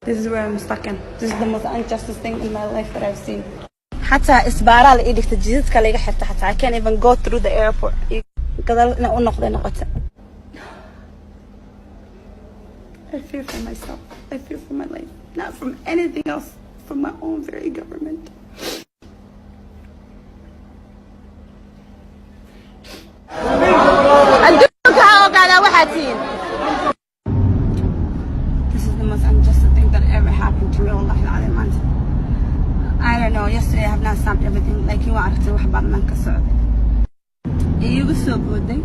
This is where I'm stuck in. This is the most unjust thing in my life that I've seen. حتى إسبارة اللي إيدك تجيزت كليجة حتى I can't even go through the airport. قدر نقول نقطة. I fear for myself. I fear for my life. Not from anything else. From my own very government. This is the most unjust thing that ever happened to me. I don't know. Yesterday I have not stopped everything. Like you are to about Manchester. It was so good day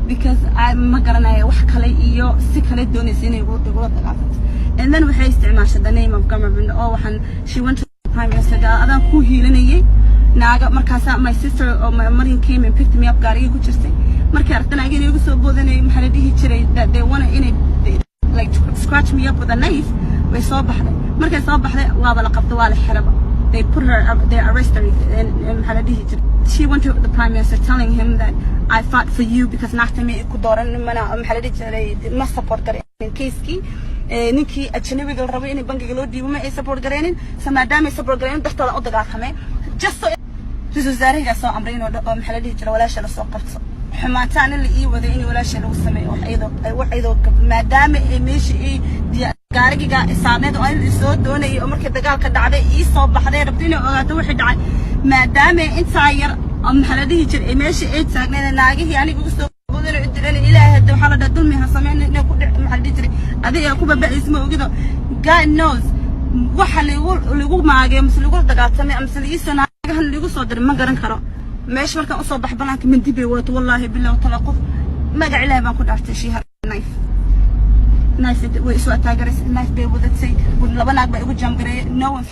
because I'm magaranaya wax kale iyo si kale doonaysa inay ugu dagaalanto. And then waxay isticmaashay the name of government oo waxan she went to the prime minister adan ku hiilinayay naaga markaas my sister or my mother came and picked me up gaariga ku jirtay markay aragtay naaga inay ugu soo boodanay maxaa la dhihi jiray that they want to like scratch me up with a knife way soo baxday markay soo baxday waaba la qabtay waa la xiraba. They put her, they arrested her, and she went to the prime minister telling him that I fought for you because not me kudoran ma support gareyn case-ki ninkii ajnabiga rabay in bangiga loo dhiibo ma ay support gareynin maadaama ay support gareynin dartooda u dagaalamay just so ra'iisul wasaaraha soo amray inuu maxaa la dhihi jiray walaasha la soo qabto xumaantaan la ii waday in walaasha lagu sameeyo wax ayadoo maadaama ay meeshii ay gaariga isaarneed oo ay soo doonay oo markii dagaalka dhacday ii soo baxday rabtay inay ogaato wixii dhacay maadaama inta yar maxaa la dhihi jiray meeshii ay taagneed naagihii aniga ugu soo boodana cidiran ilaahay hadda waxa la dhahay dulmi ha sameeyay inay ku dhicin maxaa la dhihi jiray adiga ku babacis ma ogido God knows waxa lagu maagay mise lagu dagaaltamay mise liisana naagahan lagu soo diray ma garan karo meesh markaan u soo bax banaanka mindi bay wato wallahi billahi tala qof magac ilaahay baan ku dhaartay shiha knife way soo taagaray knife bay wadatay laba naag bay ugu jamgaray no one